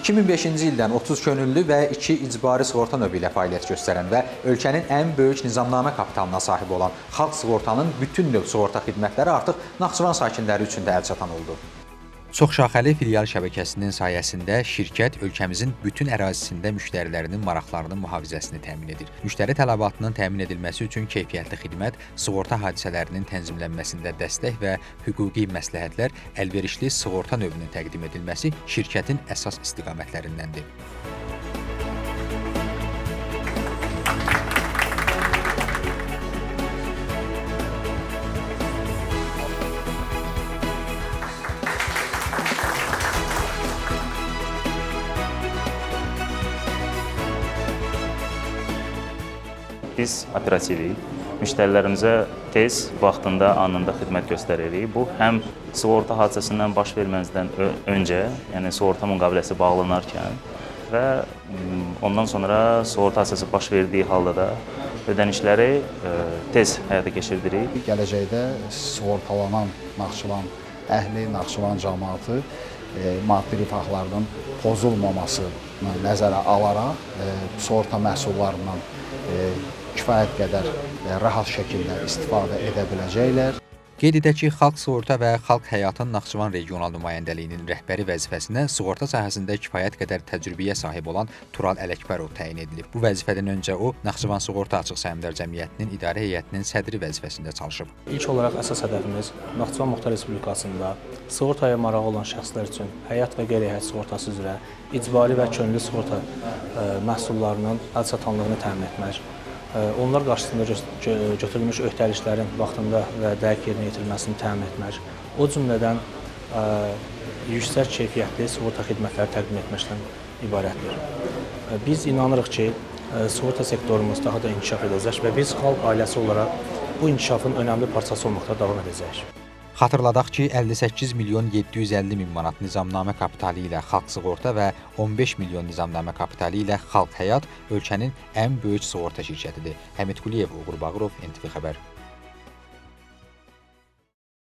2005-ci ildən 30 könüllü və 2 icbari sığorta növü ilə fəaliyyət göstərən və ölkənin ən böyük nizamnamə kapitalına sahib olan Xalq Sığortanın bütün növ sığorta xidmətləri artıq Naxçıvan sakinləri üçün də əlçatan oldu. Çoxşaxəli filial şəbəkəsinin sayəsində şirkət ölkəmizin bütün ərazisində müştərilərinin maraqlarının mühafizəsini təmin edir. Müştəri tələbatının təmin edilməsi üçün keyfiyyətli xidmət, sığorta hadisələrinin tənzimlənməsində dəstək və hüquqi məsləhətlər, əlverişli sığorta növünün təqdim edilməsi şirkətin əsas istiqamətlərindəndir. Biz operativik, müştərilərimizə tez, vaxtında, anında xidmət göstəririk. Bu, həm sığorta hadisəsindən baş verməzdən öncə, yəni sığorta müqaviləsi bağlanarkən və ondan sonra sığorta hadisəsi baş verdiyi halda da ödənişləri tez həyata keçirdirik. Gələcəkdə sığortalanan Naxçıvan əhli, Naxçıvan cəmiyyəti maddi rifahlarının pozulmamasını nəzərə alaraq sığorta məhsullarından kifayət qədər rahat şəkildə istifadə edə biləcəklər. Qeyd edək ki, Xalq Sığorta və Xalq Həyatın Naxçıvan regional nümayəndəliyinin rəhbəri vəzifəsinə sığorta sahəsində kifayət qədər təcrübəyə sahib olan Tural Ələkbərov təyin edilib. Bu vəzifədən öncə o, Naxçıvan Sığorta Açıq Səhmdar Cəmiyyətinin idarə heyətinin sədri vəzifəsində çalışıb. İlk olaraq əsas hədəfimiz Naxçıvan Muxtar Respublikasında sığortaya marağı olan şəxslər üçün həyat və qeyri-həyat sığortası üzrə icbari və könüllü sığorta məhsullarının əlçatanlığını təmin etmək, onlar qarşısında götürülmüş öhdəliklərin vaxtında və dəqiq yerinə yetirilməsini təmin etmək, o cümlədən yüksək keyfiyyətli sığorta xidmətləri təqdim etməkdən ibarətdir. Biz inanırıq ki, sığorta sektorumuz daha da inkişaf edəcək və biz xalq ailəsi olaraq bu inkişafın önəmli parçası olmaqda davam edəcəyik. Xatırladaq ki, 58 milyon 750 min manat nizamnamə kapitalı ilə Xalq Sığorta və 15 milyon nizamnamə kapitalı ilə Xalq Həyat ölkənin ən böyük sığorta şirkətidir. Həmid Quliyev, Uğur Bağırov, NTV Xəbər.